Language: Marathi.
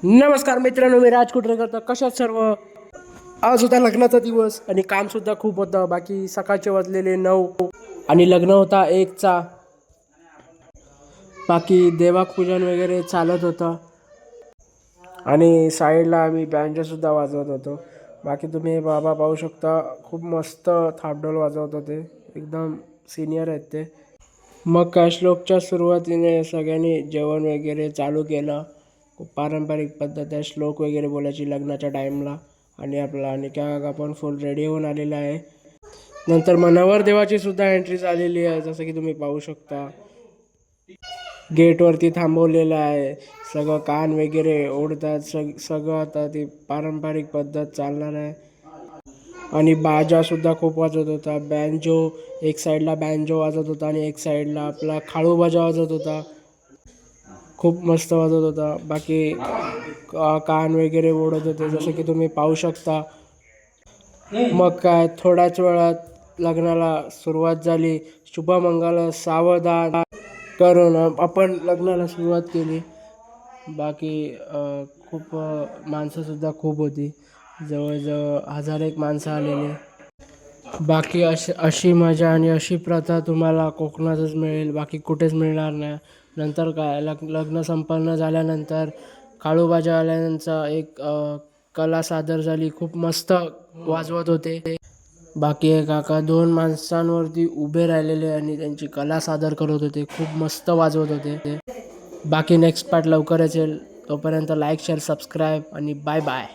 नमस्कार मित्रांनो, मी राज कुटरेकर. कशात सर्व. आज होता लग्नाचा दिवस आणि कामसुद्धा खूप होतं. बाकी सकाळचे वाजलेले 9 आणि लग्न होता 1चा. बाकी देवापूजन वगैरे चालत होतं आणि साईडला आम्ही बँजोसुद्धा वाजवत होतो. बाकी तुम्ही बाबा पाहू शकता, खूप मस्त थापडोल वाजवत होते. एकदम सिनियर आहेत ते. मग काय श्लोकच्या सुरुवातीने सगळ्यांनी जेवण वगैरे चालू केलं. खूप पारंपरिक पद्धत आहे श्लोक वगैरे बोलायची लग्नाच्या टाईमला. आणि आपला निका काका पण फुल रेडी होऊन आलेला आहे. नंतर मग नवरदेवाची सुद्धा एंट्री झालेली आहे, जसं की तुम्ही पाहू शकता. गेटवरती थांबवलेलं आहे. सगळं कान वगैरे ओढतात. सगळं आता ती पारंपरिक पद्धत चालणार आहे. आणि बाजासुद्धा खूप वाजत होता. बँजो एक साईडला बँजो वाजत होता आणि एक साईडला आपला खाळू बाजा वाजत होता. खूप मस्त वाजत होता. बाकी कान वगैरे ओढत होते, जसं की तुम्ही पाहू शकता. मग काय थोड्याच वेळात लग्नाला सुरुवात झाली. शुभमंगल सावधान करून आपण लग्नाला सुरुवात केली. बाकी खूप माणसंसुद्धा खूप होती. जवळजवळ 1001 माणसं आलेली. बाकी अशी मजा आणि अशी प्रथा तुम्हाला कोकणातच मिळेल, बाकी कुठेच मिळणार नाही. नंतर काय लग्न संपन्न झाल्यानंतर काळूबाजावाल्यांचा एक कला सादर झाली. खूप मस्त वाजवत होते. बाकी एक काका 2 माणसांवरती उभे राहिलेले आणि त्यांची कला सादर करत होते. खूप मस्त वाजवत होते. बाकी नेक्स्ट पार्ट लवकरच येईल. तोपर्यंत लाईक शेअर सबस्क्राईब आणि बाय बाय.